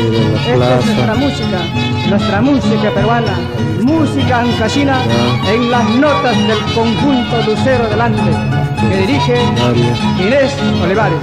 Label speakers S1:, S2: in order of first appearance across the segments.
S1: Esta es nuestra música peruana, música ancashina en las notas del conjunto Lucero del Ande, que dirige Inés Olivares.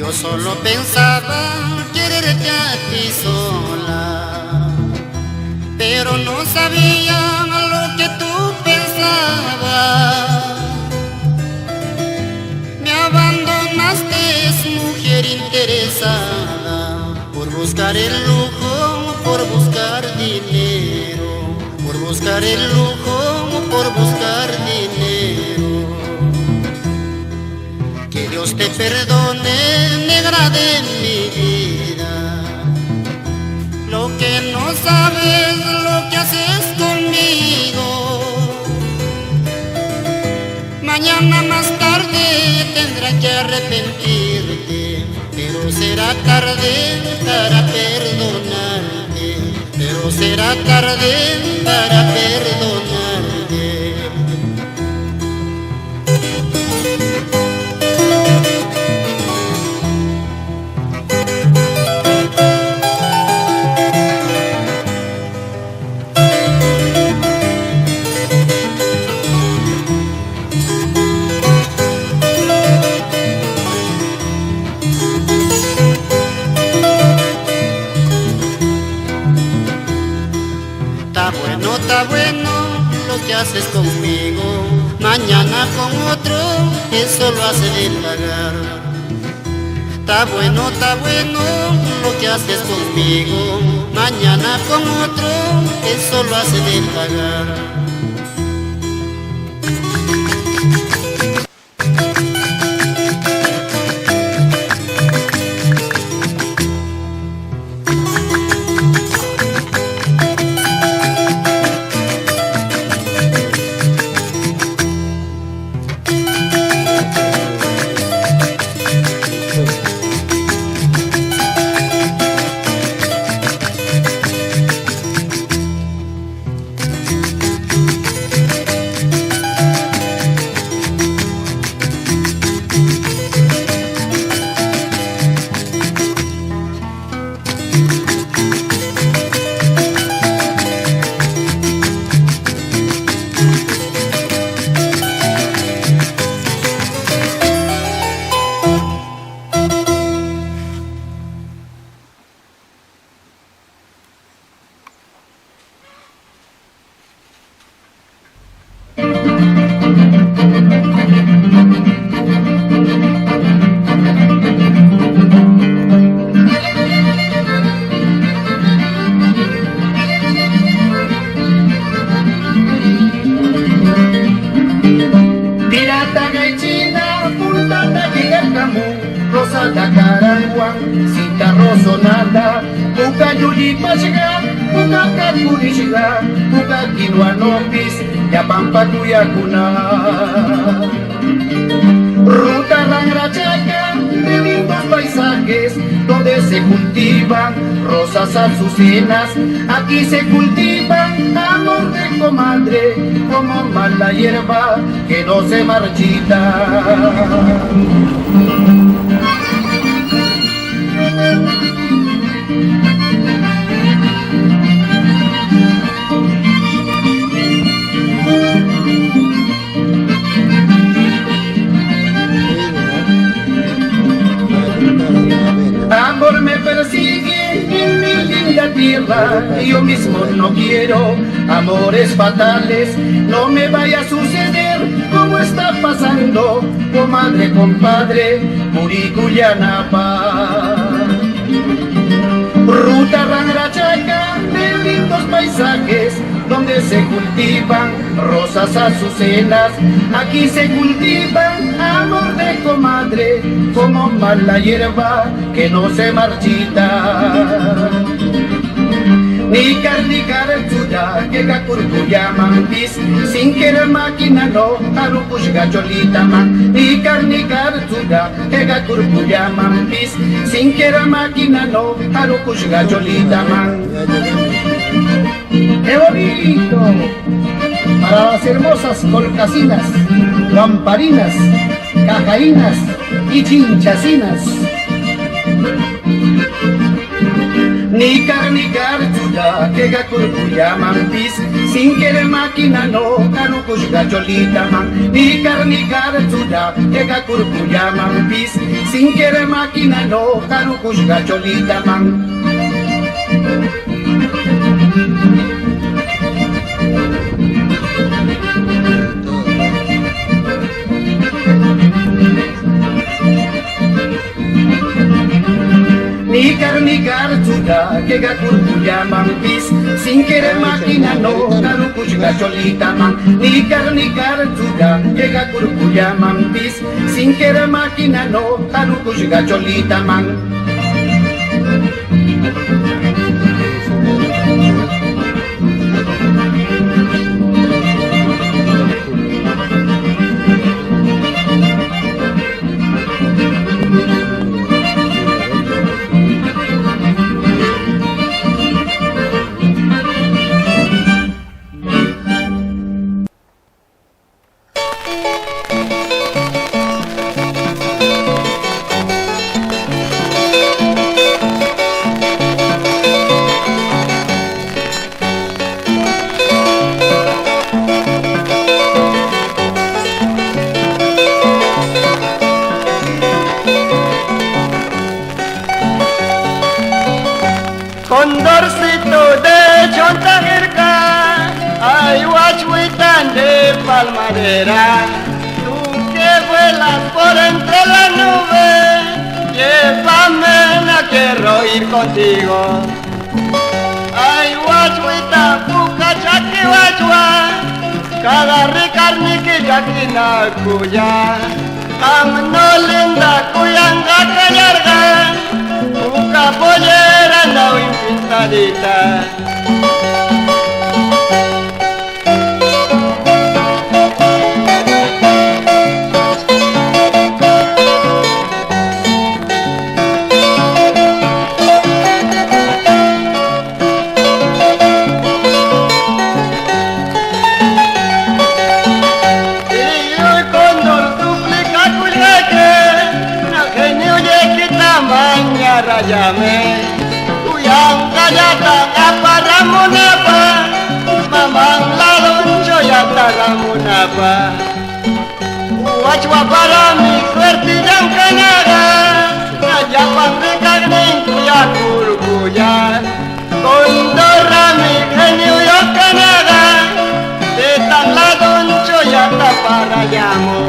S2: Yo solo pensaba quererte a ti sola, pero no sabía lo que tú pensabas. Me abandonaste, mujer interesada, por buscar el lujo, por buscar dinero, por buscar el lujo, por buscar dinero. Que Dios te perdone, negra de mi vida. Lo que no sabes, lo que haces conmigo. Mañana más tarde tendrás que arrepentirte, pero será tarde para perdonarte, pero será tarde para perdonarte. Está bueno lo que haces conmigo, mañana con otro, eso lo hace de pagar. Está bueno lo que haces conmigo, mañana con otro, eso lo hace de pagar.
S3: Rosada Caranguan, Sita Rosonada, Puka Yuli Pachiga, Puka Kakurishiga, Puka Kinuanopis, Yapampa Kuyakuna. Ruta Rangrachaca, de lindos paisajes, donde se cultivan rosas azucenas, aquí se cultivan amor de comadre, como mala hierba que no se marchita. Amor me persigue en mi linda tierra, yo mismo no quiero amores fatales, no me vaya a suceder como está pasando, comadre, compadre, Muricuyanapa. Ruta Rangrachaca, de lindos paisajes, donde se cultivan rosas azucenas, aquí se cultivan amor de comadre, como mala hierba que no se marchita. Ni carnicar tuya que kakurkuya mampis, sin querer máquina no, arupush gacholita man. Ni carnicar tuya que kakurkuya mampis, sin querer máquina no, arupush gacholita man. ¡Qué bonito! Para las hermosas colcasinas, lamparinas, cajaínas y chinchacinas. Ni carnicar tuya que gakurkuya mampis, sin querer máquina no, carucush gacholita man. Ni carnicar tuya que gakurkuya mampis, sin querer máquina no, carucush gacholita man. Ni carnicar tuya que gakurkuya mampis, sin querer máquina no, carucush gacholita man. Ni carnicar tuya que gakurkuya mampis, sin querer máquina no, carucush gacholita man.
S4: palmadera, tú que vuelas por entre las nubes, llévame, no quiero ir contigo. Ay, guachuita, puca, chaki, guachua, cada ricarni que yakina cuya, no linda cuyanga callarga, puca pollera no pintadita. Rayame, kuyanga yata apa ramunapa, mamang laloncho yata ramunapa. Wachwa para mi suerte yang kanaga, aja pangrekagning kuya kurkuya, kondora mi genio yo kanaga, tetang laloncho yata para yamo.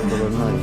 S5: color no hay.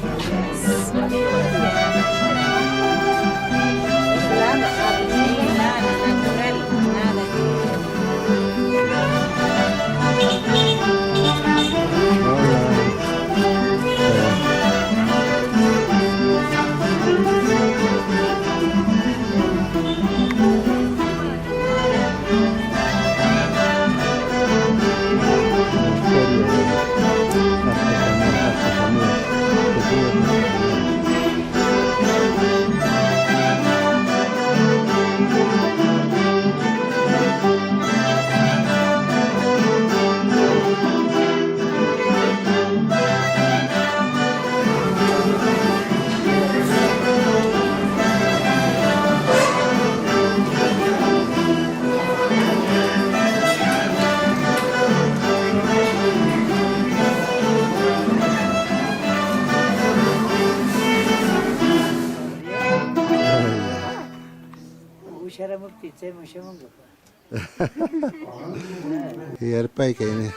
S5: Yarpay que viene.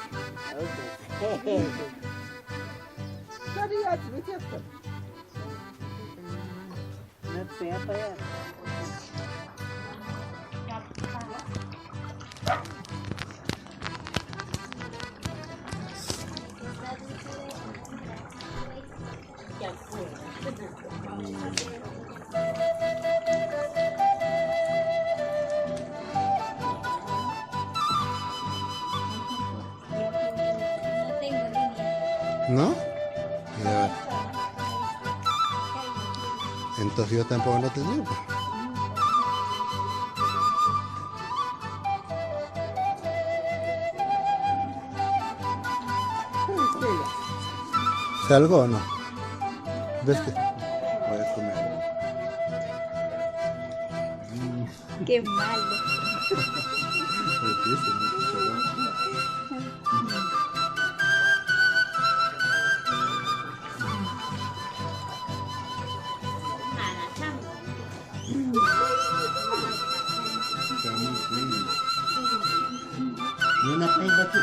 S5: ¿No? Ya. Entonces yo tampoco lo tenía. ¿Salgo o no? ¿Ves que? Voy a comer.
S6: Qué malo.
S5: Una prenda aquí.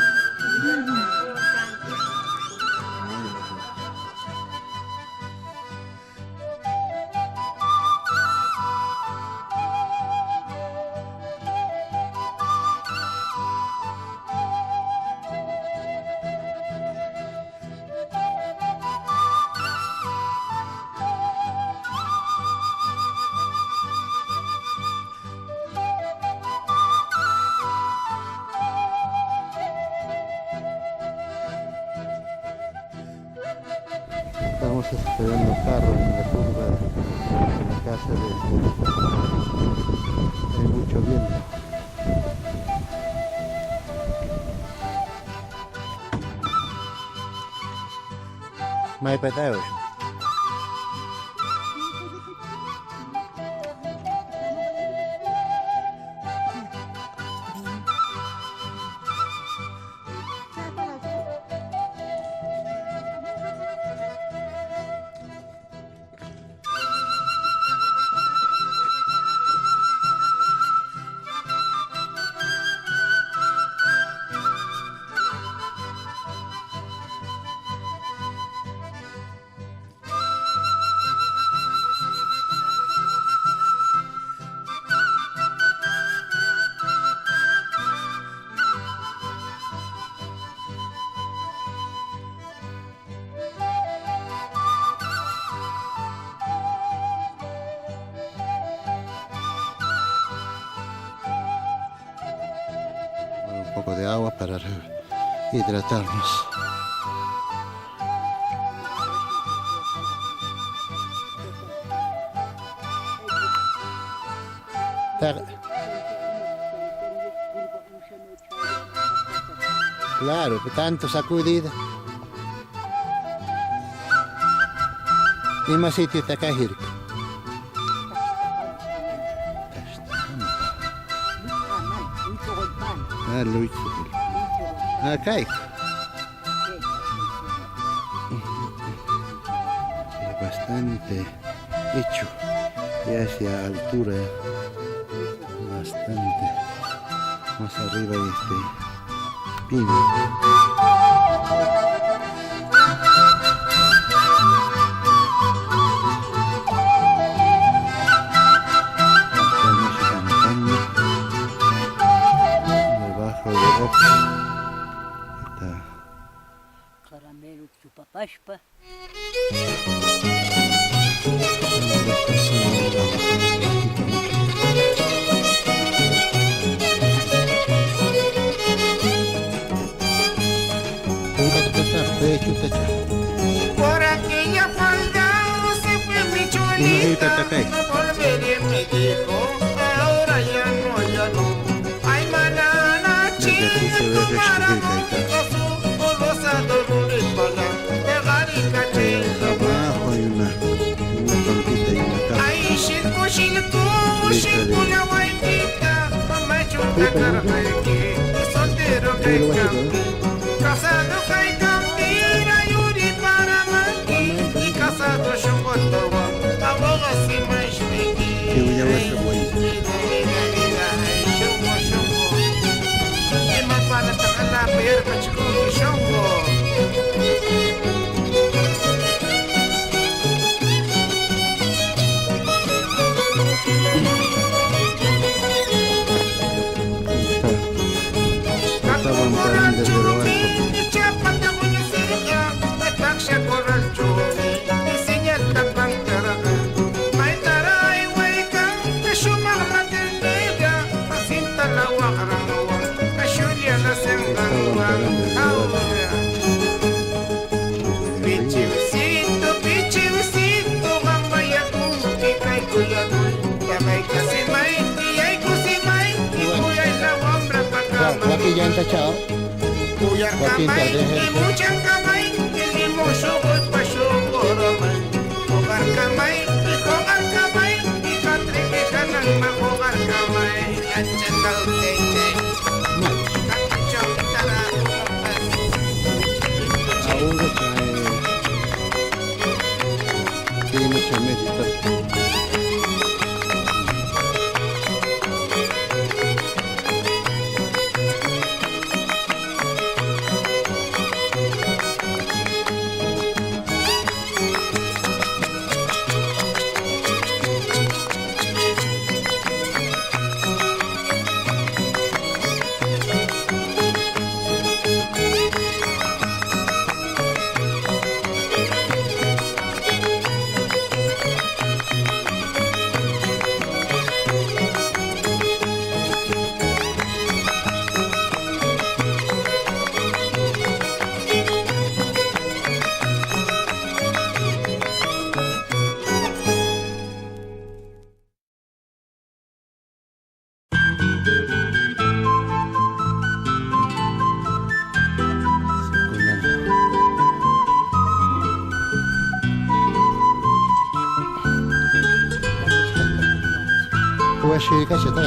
S5: Estamos esperando carros en la curva de la casa de... Hay mucho viento. Mai peteo. Un poco de agua para hidratarnos. Claro, tanto sacudida. Y más sitio está acá, Jirka. Ah, Luis. Acá hay. Bastante hecho. Ya hacia altura. Bastante. Más arriba hay pino.
S3: Por aquella falda se fue mi cholita, no volveré, me dijo, ahora ya no. Ay, manana, chico, para no los adorores para pegar y cacheta.
S5: Abajo hay una trompita y una caja.
S3: Ay, shilko, la guaitita, mamá chuta carjaque, soltero que casado que campira, yuri para maqui, y casado chocotoba, aboga si mais
S5: Que voy a ver qué voy.
S3: Y más para sacar la perca, chico, y chongo.
S5: Estaban también desde lo alto.
S7: Aquí ya han tachado. Joaquín
S3: Y mucha camay, el limoso voy pa' chocoromay. Jugar camay, y jugar camay, y catre que ganan ma jugar camay. Achanda utete, cachón tarado.
S5: Aún lo trae. Tiene mucha meditación.
S7: Huashi cacheta.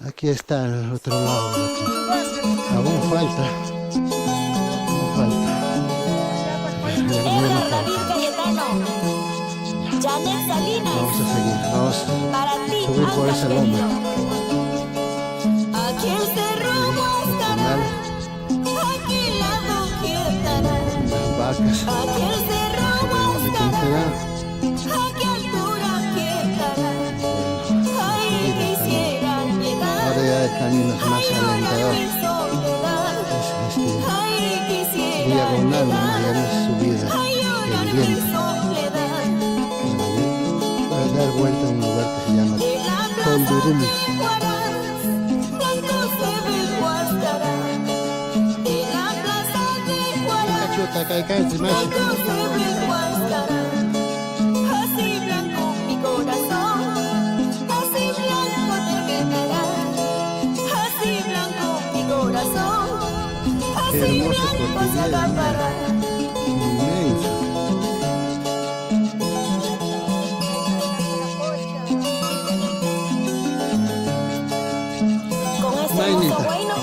S7: Aquí está el otro lado. Aún falta. Aún falta.
S8: Edgar David Cayetano, Janet Salinas,
S7: Vamos a seguir. Vamos
S8: para
S7: a
S8: ti,
S7: subir por ese
S8: Ángel
S7: lomo.
S8: Aquí el cerro estará, aquí la estará,
S7: Las vacas.
S8: aquí el cerro
S7: ¿De quién será?
S8: aquí altura estará. Ay, quisiera llegar.
S7: Ahora ya el camino es más alentador.
S8: Mi soledad. Ay, quisiera
S7: Diagonal, nomás, ya no es subida
S8: ay, llorar mi
S7: pendiente.
S8: soledad.
S7: Para dar vuelta a un lugar que se llama Toldurum. Cachuta, cae, se me hace.
S8: Así blanco mi corazón, así blanco terminará. Así blanco mi corazón,
S7: Qué
S8: así
S7: hermoso
S8: blanco se
S7: cordillera,
S8: acabará.
S7: Inmenso.
S8: Con este
S7: Mainita.
S8: hermoso bueno,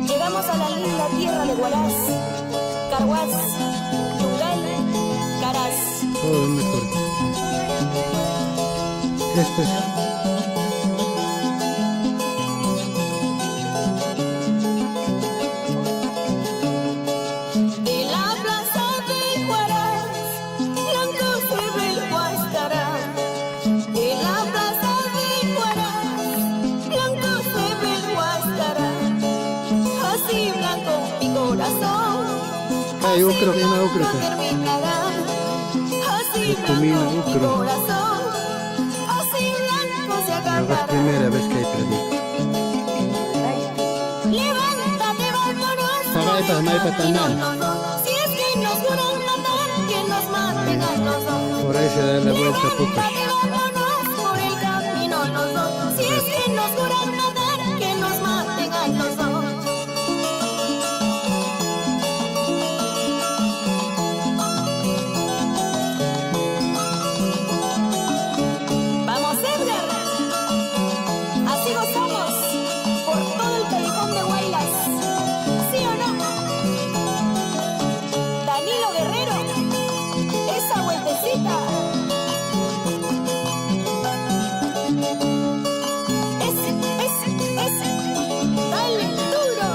S8: llegamos a la linda tierra de Huaraz, Carhuaz, Yungay, Caraz.
S7: Todo es mejor. Este es.
S8: De la plaza de Huaraz, blanco se ve el Huascará. De la plaza de Huaraz, blanco se ve el Huascará. Así blanco mi corazón,
S7: Ay, ucro, que no ucro.
S8: terminará. Así
S7: Yo comí una
S8: blanco mi
S7: ucro.
S8: corazón, así blanco se
S7: Es la
S8: acabará.
S7: primera vez que predico.
S8: Levántate, vámonos.
S7: Maipa, maipa, tanán.
S8: Si es que nos juran matar, que nos maten a los dos.
S7: Por ahí se da la vuelta, pupa.
S8: Levántate, vámonos por el camino los dos. Si es que nos juran matar, que nos maten a los dos. Vamos, Edgar. Así gozamos por todo el callejón de Huaylas. ¿Sí o no? Danilo Guerrero, esa vueltecita. Dale duro.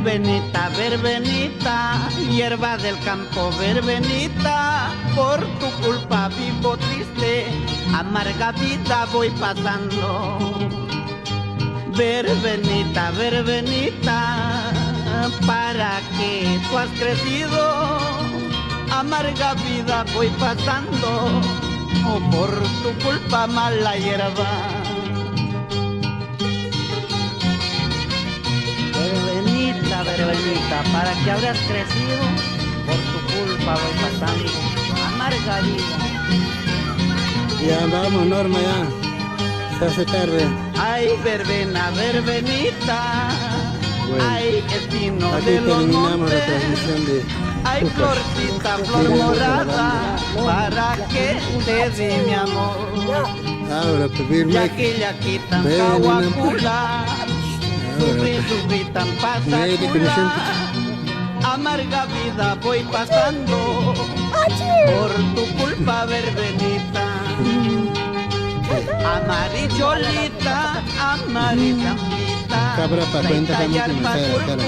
S2: Verbenita, verbenita, hierba del campo, verbenita, por tu culpa vivo triste, amarga vida voy pasando. Verbenita, verbenita, para que tú has crecido, amarga vida voy pasando, por tu culpa mala hierba. Verbenita, verbenita, para que habrás crecido, por tu culpa voy pasando, amarga vida.
S5: Ya vamos, Norma, ya. Se hace tarde.
S2: Ay, verbena, verbenita, bueno, ay, espino
S5: aquí
S2: de los
S5: terminamos
S2: montes,
S5: la transmisión de
S2: ay, florcita, flor morada, para que te dé mi amor.
S5: Ahora, pedirme.
S2: Yaqui, tan cahuacula, sufri, tan pasacula, amarga vida voy pasando, por tu culpa, verbenita. Amaricholita, amarillambita,
S5: Cabra pa' cuenta que
S2: tallar
S5: mucho me
S2: pa'
S5: sale la cara.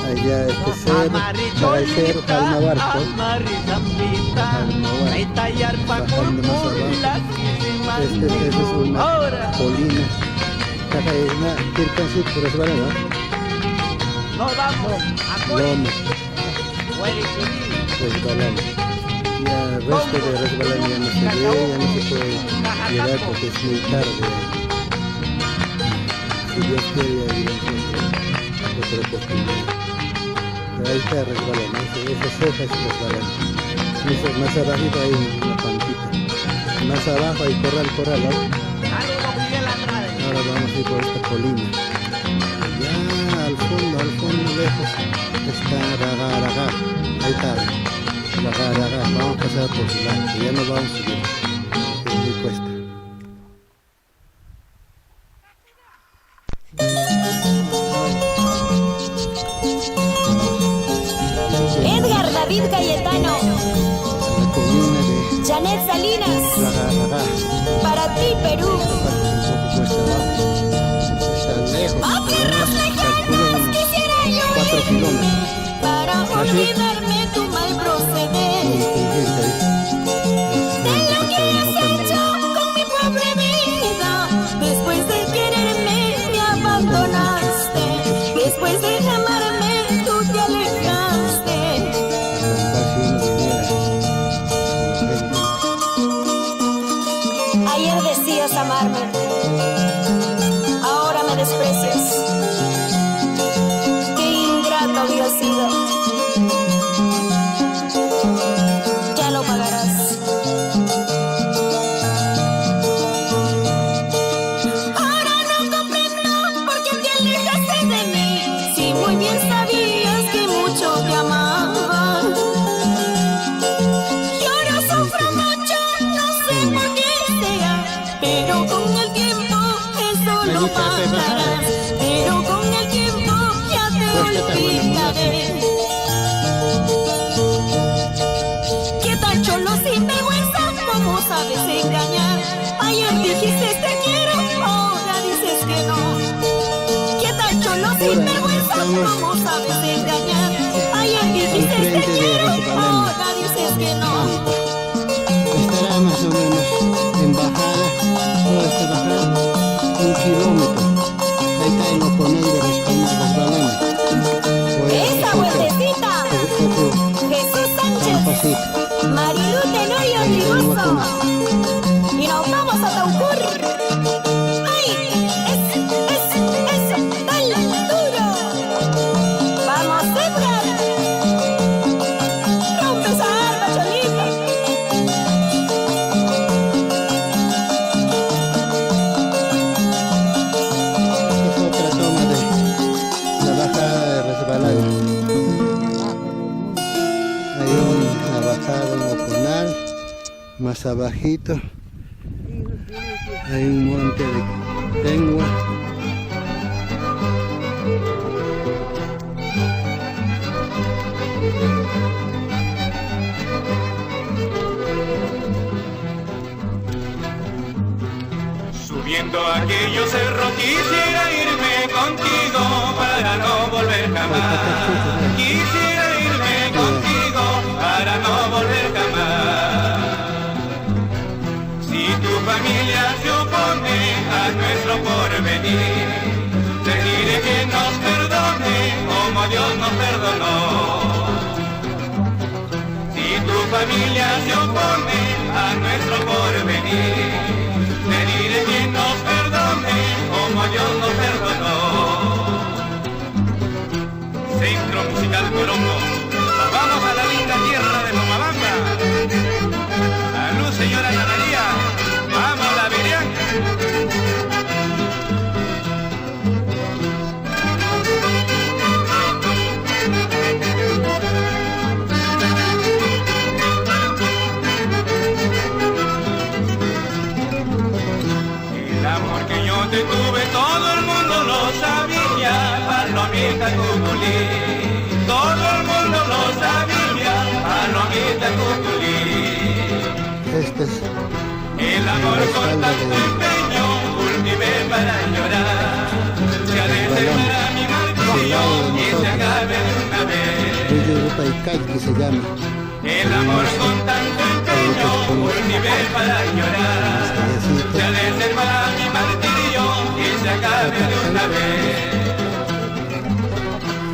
S5: Allá cero, Palma Barco.
S2: amarillambita, tallar pa'
S5: Bajando más abajo. Esta es una colina. Acá es una tircancita, pero es barata.
S2: No vamos,
S5: Lomo, resbalando. Ya el resto de resbalando ya no se ve, ya no se puede llegar porque es muy tarde. Si Dios quiere, ya iremos otra oportunidad. Pero ahí está resbalando, esas hojas se resbalan. Más abajito hay una pantita. Más abajo hay corral, ¿no? Ahora vamos a ir por esta colina. Ya al fondo lejos está Ragá. Ahí está. Ragá. Vamos a pasar por su lado, que ya nos vamos a subir. Es muy cuesta.
S8: Edgar David Cayetano,
S5: La colina de
S8: Janet Salinas,
S5: Ragá.
S8: para ti Perú.
S5: Un poco cuesta abajo. Está lejos.
S8: ¡A tierras lejanas quisiera yo
S5: 4
S8: ir
S5: kilómetros.
S8: para olvidarme tu mal proceder? De lo que has hecho con mi pobre vida, después de quererme me abandonaste, después de amarme tú te alejaste. Ayer decías amarme, ahora me desprecias. Qué ingrato había sido. Ya lo pagarás. Ahora no comprendo por qué te alejaste de mí, si muy bien sabías que mucho te amaba. Y ahora sufro mucho, no sé por qué será, pero con el tiempo eso lo pagarás. Pero con el tiempo ya te olvidaré. ¿Qué tal cholo sin vergüenza? ¿Cómo sabes engañar? Ayer dijiste te quiero, ahora dices que no. ¿Qué tal cholo sin vergüenza? ¿Cómo sabes engañar? Ayer dijiste te quiero, ahora dices que no.
S5: Estará más o menos en bajada, toda esta bajada, 1 kilómetro. Ahí está en Oconel de Resbalana.
S8: Esa vueltecita, Jesús Sánchez, Marilu Tenorio Rigoso, y nos vamos a Taucur. ¡Ay! Eso, dale duro. Vamos Edgar, rompe esa arma, cholita.
S5: Esta es otra toma de la bajada de Resbalana. Hay una bajada en Oconal, más abajito hay un monte de Tengua.
S9: Subiendo aquellos cerros quisiera irme contigo para no volver jamás. Quisiera irme contigo para no volver jamás. Si tu familia se opone a nuestro porvenir, te diré que nos perdone como Dios nos perdonó. Si tu familia se opone a nuestro porvenir, te diré que nos perdone como Dios nos perdonó. Centro Musical Corongo, vamos a la linda tierra de Pomabamba. Salud, señora Ana María, vamos la Virián. El amor que yo te tuve, todo el mundo lo sabía, palomita cuculí. Todo el mundo lo sabía, palomita cuculí.
S5: Este es
S9: el amor con tanto empeño, cultivé para llorar. Se ha de separar mi martirio y se acabe de una vez.
S5: que se llama.
S9: El amor con tanto empeño, cultivé para llorar. Se ha de separar mi martirio y se acabe de una vez.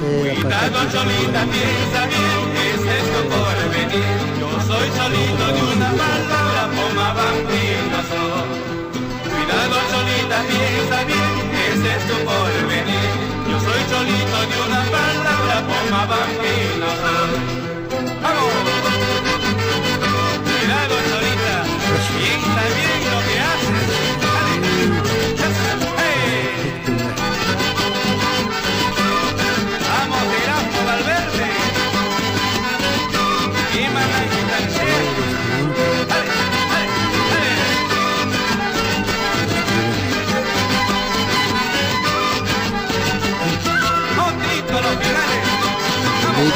S9: Cuidado, Cholita, piensa bien, ese es tu porvenir. Yo soy solito de una palabra, Pomabambino soy. Cuidado, Cholita, piensa bien, ese es tu porvenir. Yo soy solito de una palabra, Pomabambino soy. ¡Vamos! Cuidado, Cholita, piensa bien lo que haces. ¡Dale! ¡Hey! ¡Vamos, Erasmo Valverde! ¡Y Mananque Tancel! ¡Dale, dale, dale! ¡Montrito los finales! ¡Vamos!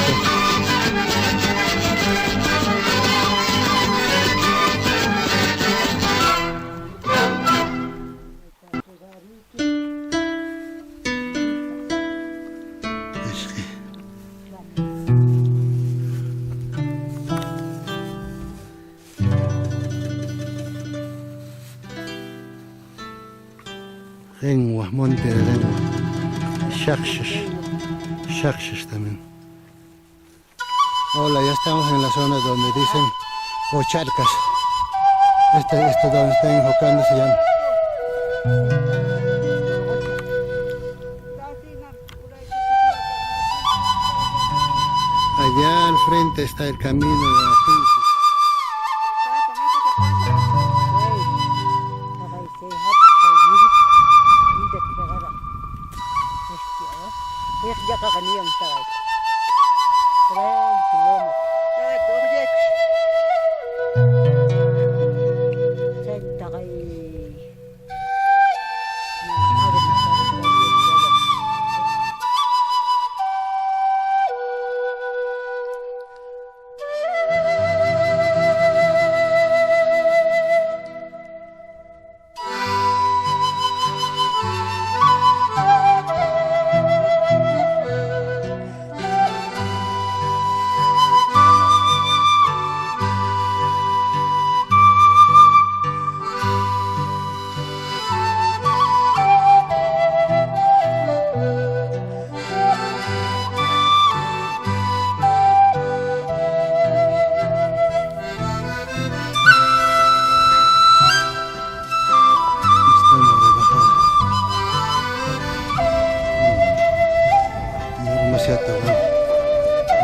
S5: Lengua, monte de lengua. Shakshash también. Hola, ya estamos en la zona donde dicen Ocharcas. Esto donde están enfocando se llama. Allá al frente está el camino de la Pinza.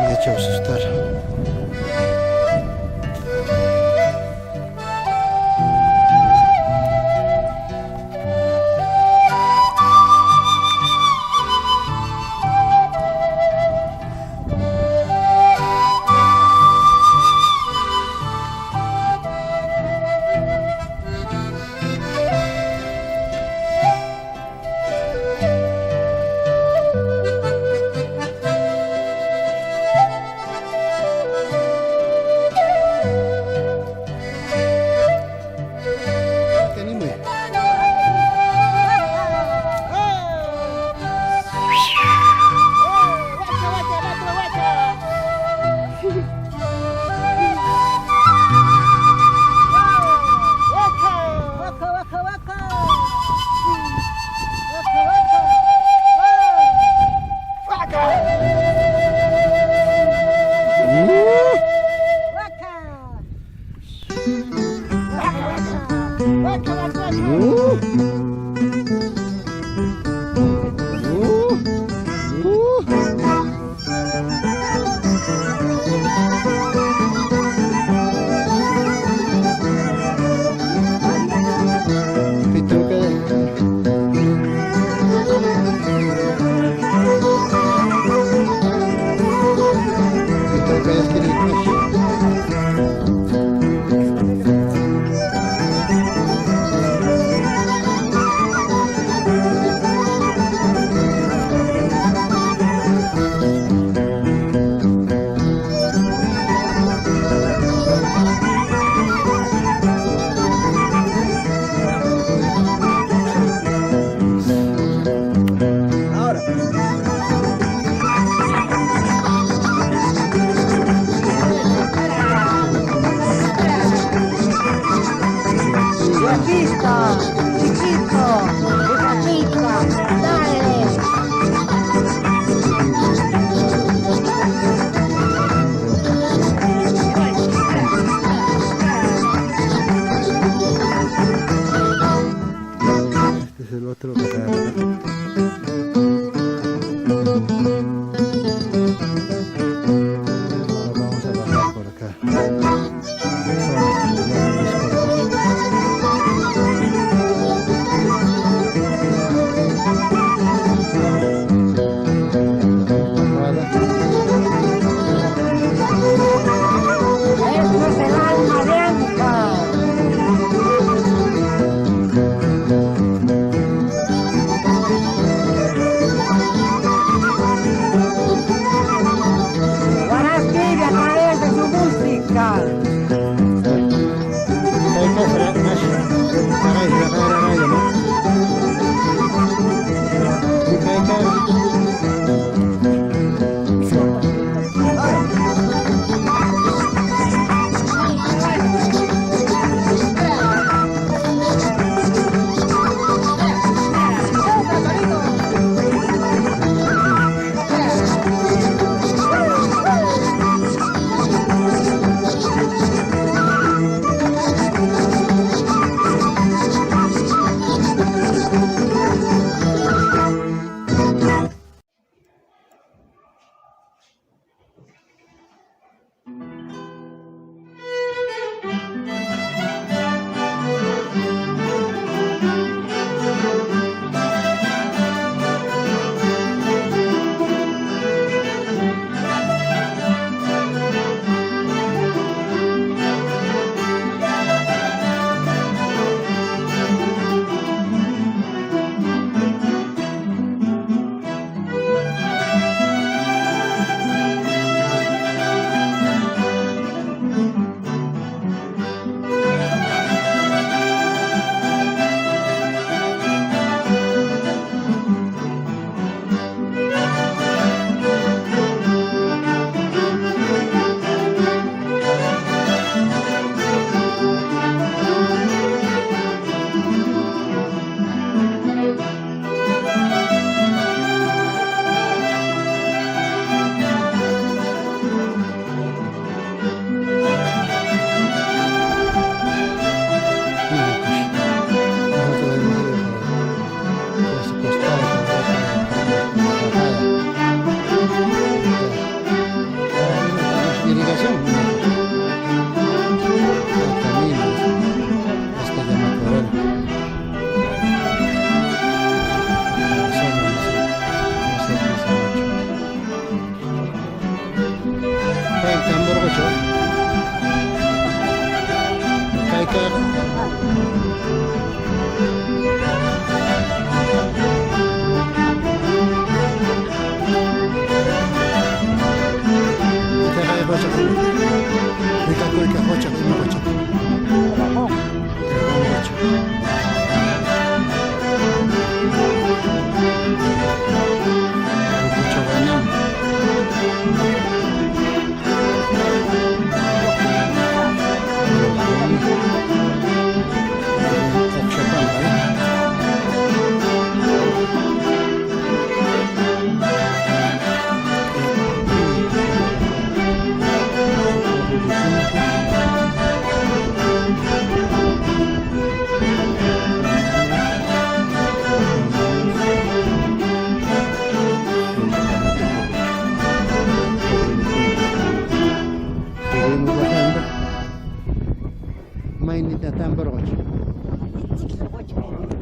S5: Me ha hecho asustar.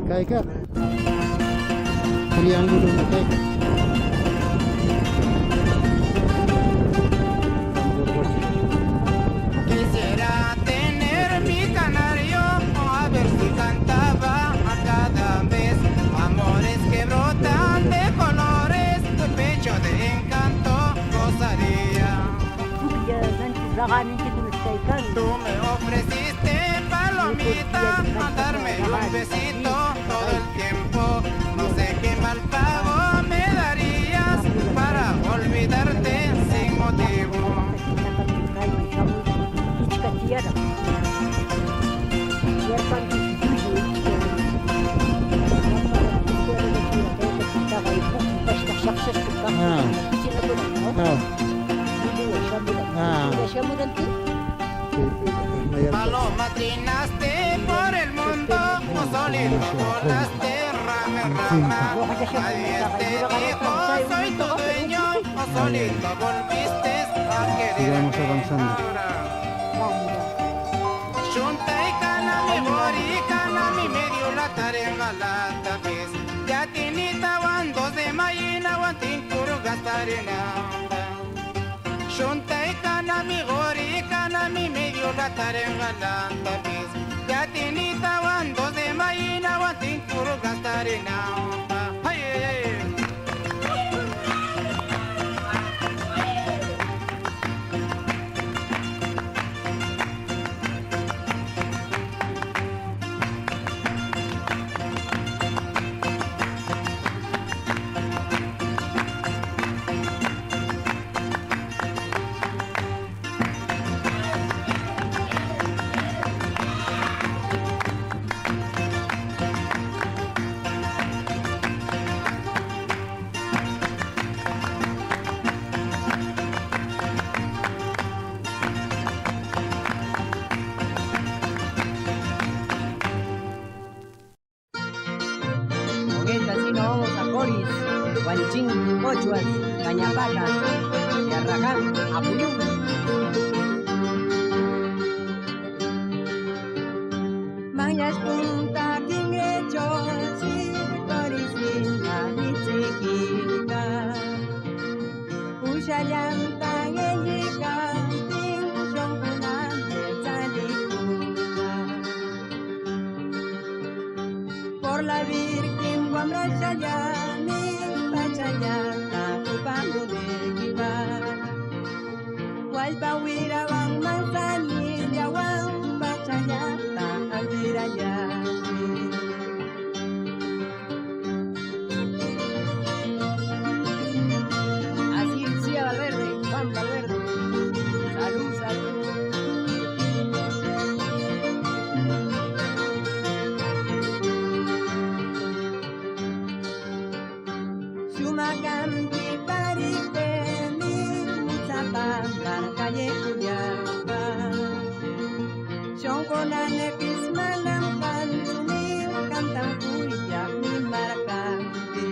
S5: Kaika. Triángulo na kaika.
S9: Quisiera tener mi canario, a ver si cantaba a cada vez. Amores que brotan de colores, tu pecho de encanto gozaría. Tú me ofreciste, palomita, a darme un besito todo el tiempo. No sé qué mal pago me darías para olvidarte sin motivo. Paloma trinaste por el mundo, no solito volaste, rama, rama. Nadie te dijo, soy tu dueño, no solito volviste a querer.
S5: Sigamos avanzando.
S9: Junta y cana, mi boricana, mi medio la tarenga la tapis. Ya tinita wandos de mayina, wantin puro gastarina. Junta y cana, mi boricana, mi medio la tarenga la tapis. Ya tinita wandos de mayina, wantin puro gastarina. Ay, ay, ay.
S1: Guanchín, Ochuas, Cañapaca, Yarracán, Apuyún.
S8: Mayas punta kingecho si korisina nichikika Ushayanta ngejika ting shongkunan techalikuna Por la Virgen Guamrachayani Pachayata Upamudekiva Walpawira Wang Manzani Yawang Pachayata Alvirayani
S1: Así decía Valverde, Juan Valverde. Salud, salud.
S8: Sumakampi paripeni Mutsapambar calle Cuyapa Shongkonane pismanam kansumi Kantang kuya mi marakampi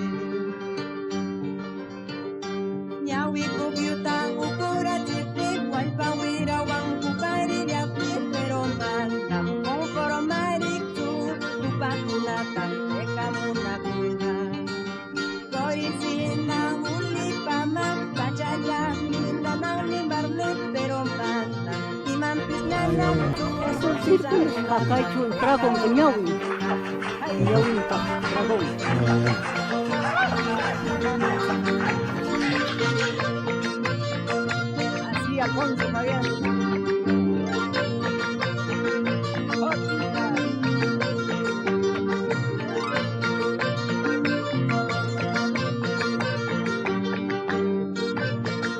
S8: Nyawi kubyutang ukura tipi Walpawira wang kupari yapi Pero mantam kong koromarik tu Lupakunatan teka munakuna Korisina muli pamam Pachayam mindanang limbarlet Pero mantam imampis na lang
S1: Kakay chul tragong kunyawi. Kunyawi ka, tragong. Así Alfonso Mariano.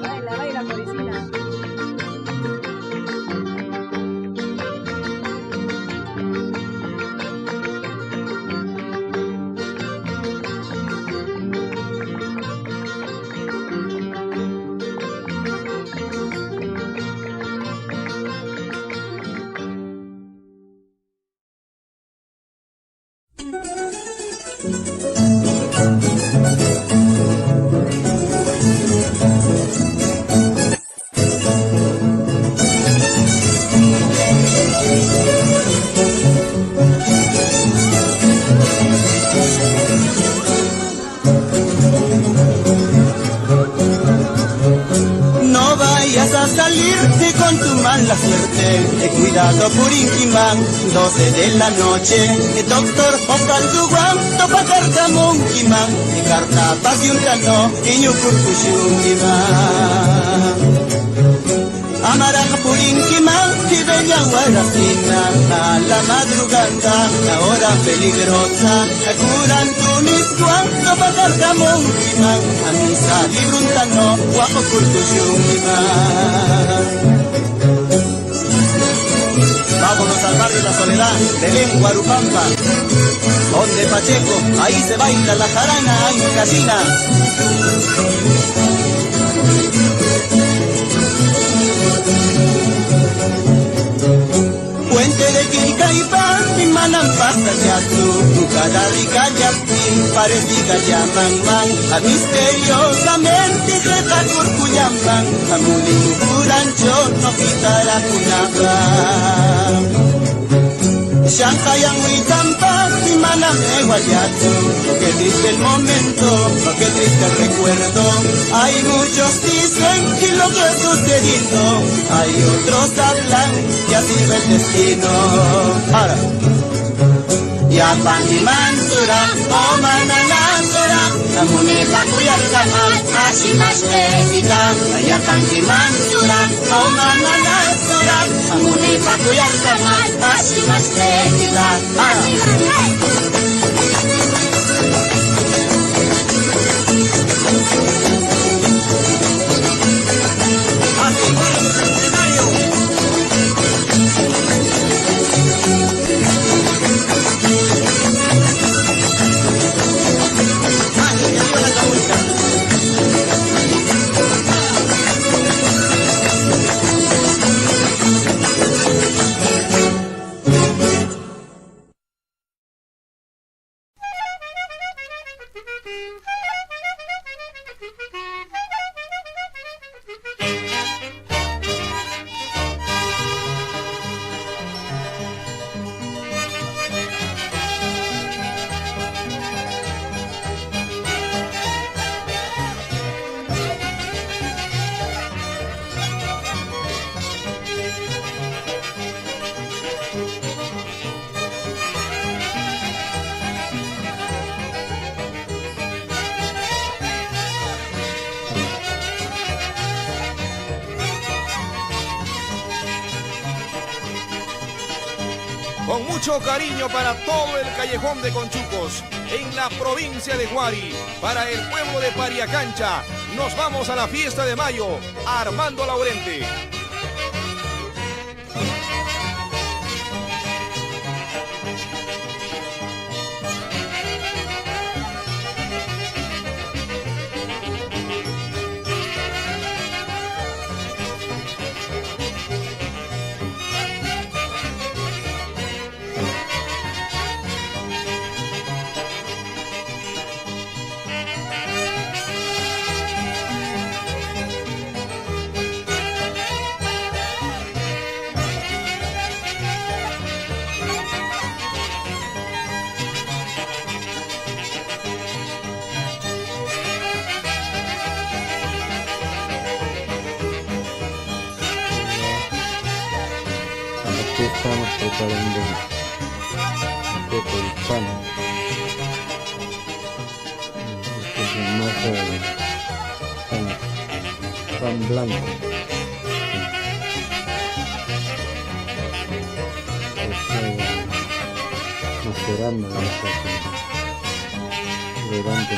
S1: Baila, baila, Corisina.
S10: suerte, cuidado Purinquimán, 12 de la noche, doctor Ocalduguán, topa carta Monquimán, carta pasiuntano, Iñucurcushunquimán. Amaraka Purinquimán, que bella guarafina, a la madrugada, la hora peligrosa, curan tuniscuan, topa carta Monquimán, a misa libruntano, guapo curcushunquimán. Vámonos al barrio La Soledad, Belén, Guarupampa, donde Pacheco, ahí se baila la jarana ancashina. Puente de Quiricaipa, Manampas Yasu, Cucadarrica Yapin, Parecica Yamanman, a misteriosamente Jeta Curcuyamban, a Mulingurancho, no quitará Cunapa. Shankayang Huitampa, Maname Guayatu, qué triste el momento, qué triste el recuerdo. Hay muchos dicen que lo que ha sucedido, hay otros hablan que así va el destino. Ahora. Ya Pandimansura, o Mananasura, Namuneka Kuyarkama, Ashimashkesita, Ya Pandimansura, o Mananasura, Namuneka Kuyarkama, Ashimashkesita.
S11: Con mucho cariño para todo el callejón de Conchucos, en la provincia de Huari, para el pueblo de Pariacancha, nos vamos a la fiesta de mayo, Armando Laurente.
S5: Estamos preparando un poco de pan. Este es un masa de pan blanco. Macerando durante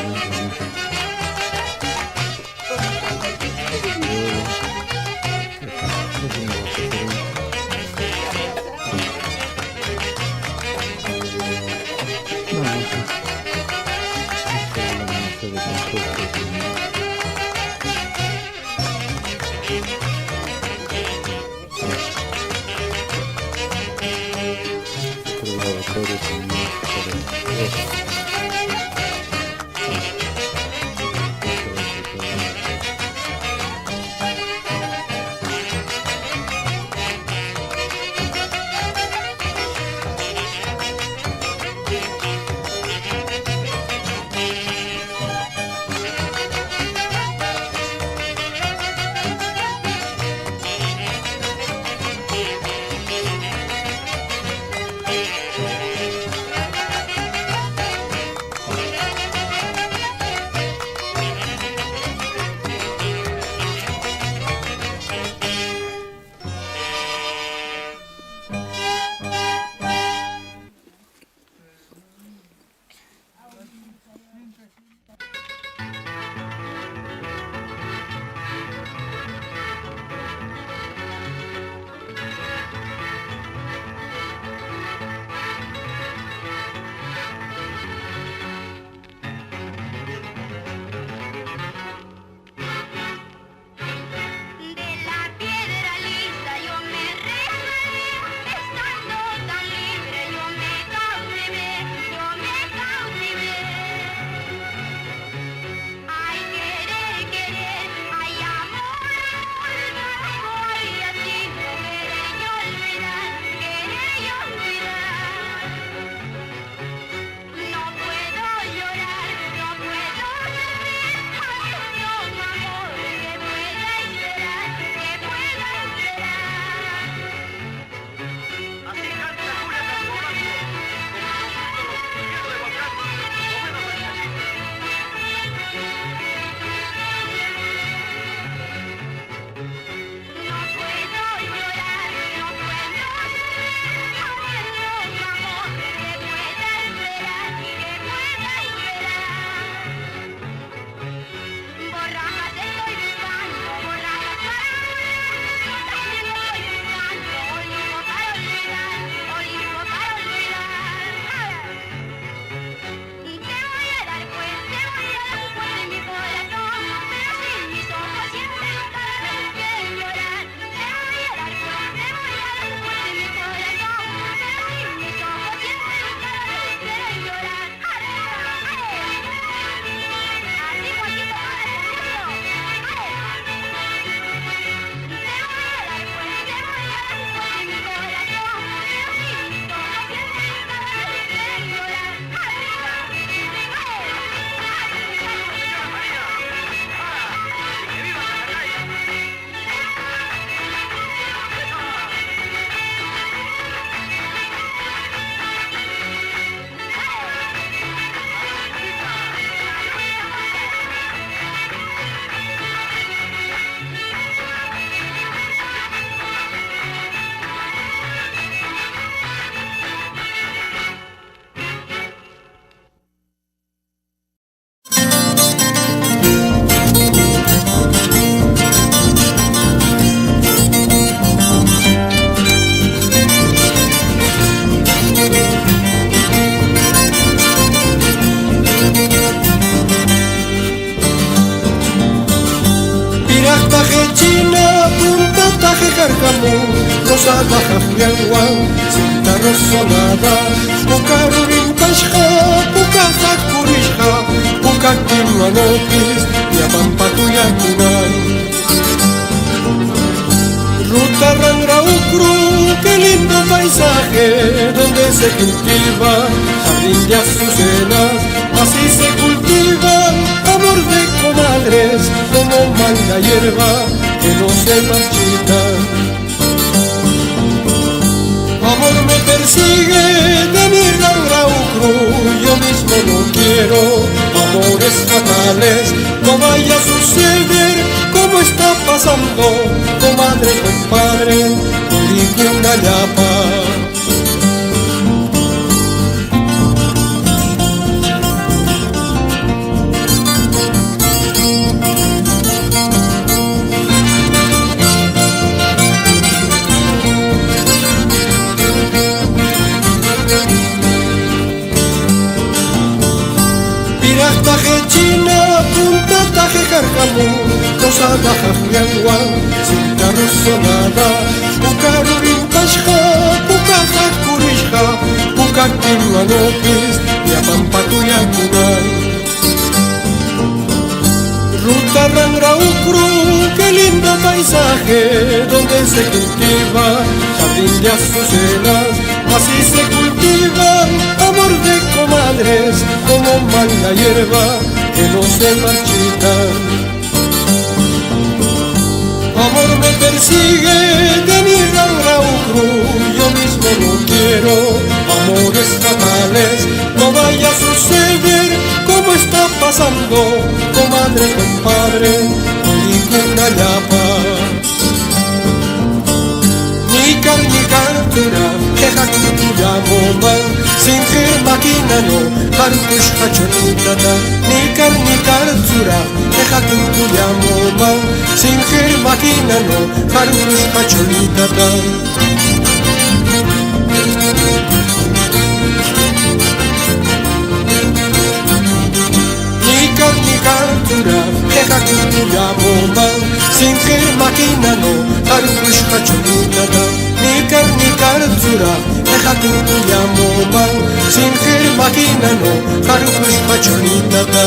S12: rosada jajlianwan sinta rosonada pukarurin pashqa pukaqa kurishqa pukakin manopis llapampatuyakunan Ruta Rangra Ucru, qué lindo paisaje donde se cultiva jardín de azucenas, así se cultiva amor de comadres como manga hierba que no se marchita. Amor me persigue de mi Rangra Ucru, yo mismo no quiero amores fatales, no vaya a suceder como está pasando, comadre, compadre, con una llapa. Taje china, punta taje carcamú, rosada jajlianwan, sinta rosonada, pukarurin pashqa, pukaqa kurishqa, pukakin manopis, llapampatuyakunan. Ruta Rangra Ucru, qué lindo paisaje donde se cultiva jardín de azucenas, así se cultiva amor de comadres como manga hierba que no se marchita. Amor me persigue de mi Rangra Ucru, yo mismo no quiero amores fatales, no vaya a suceder como está pasando, comadre, compadre, con ninguna llapa. Ni cartura, queja cuya moman, sin que máquina no, harkush hachonitata. Ni cartura, queja cuya moman, sin que máquina no, harkush hachonitata. Ni cartura, queja cuya moman, sin que máquina no, harkush hachonitata. Ni cartura, queja cuya moman, sin que máquina no, harkush hachonitata.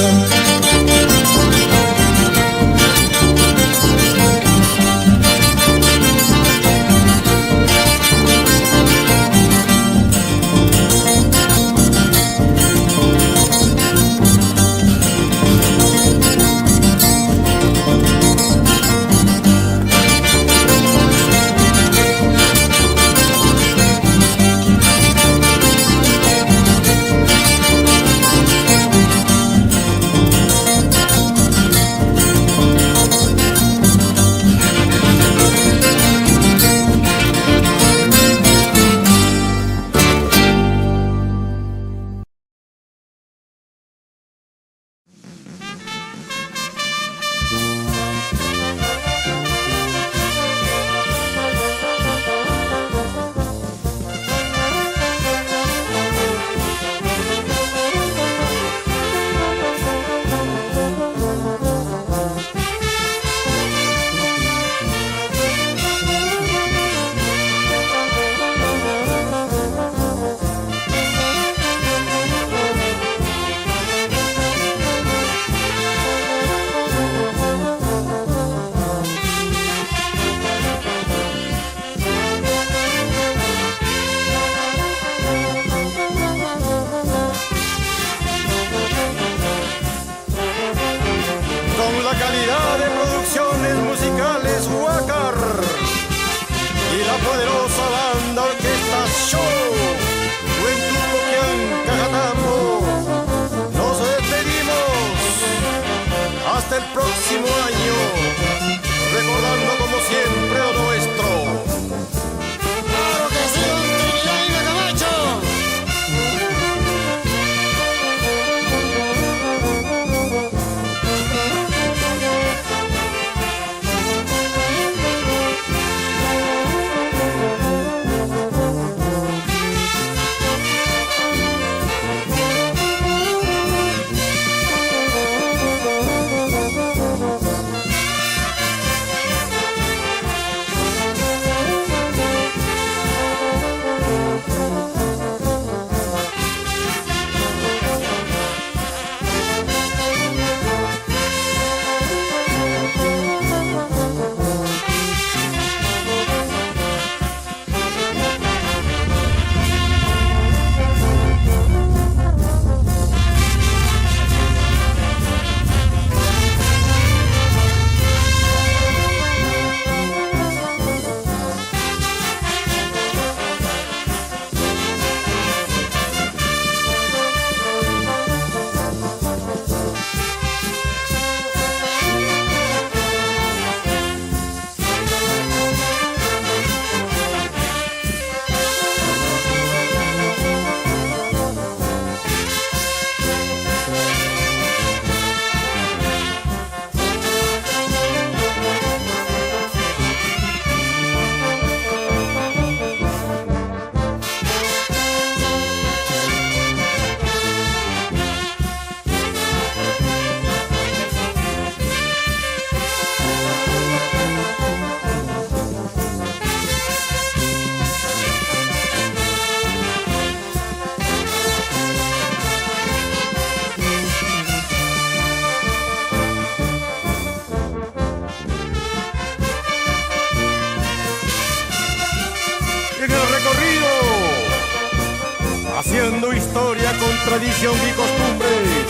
S13: historia con tradición y costumbres.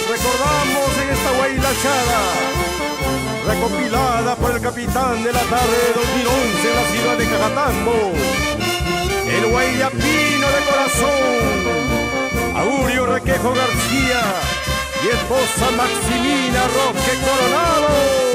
S13: Recordamos en esta guaylachada, recopilada por el capitán de la tarde de 2011 en la ciudad de Cajatambo, el guayapino de corazón, Augurio Requejo García y esposa Maximina Roque Coronado.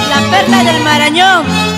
S14: La perla del Marañón.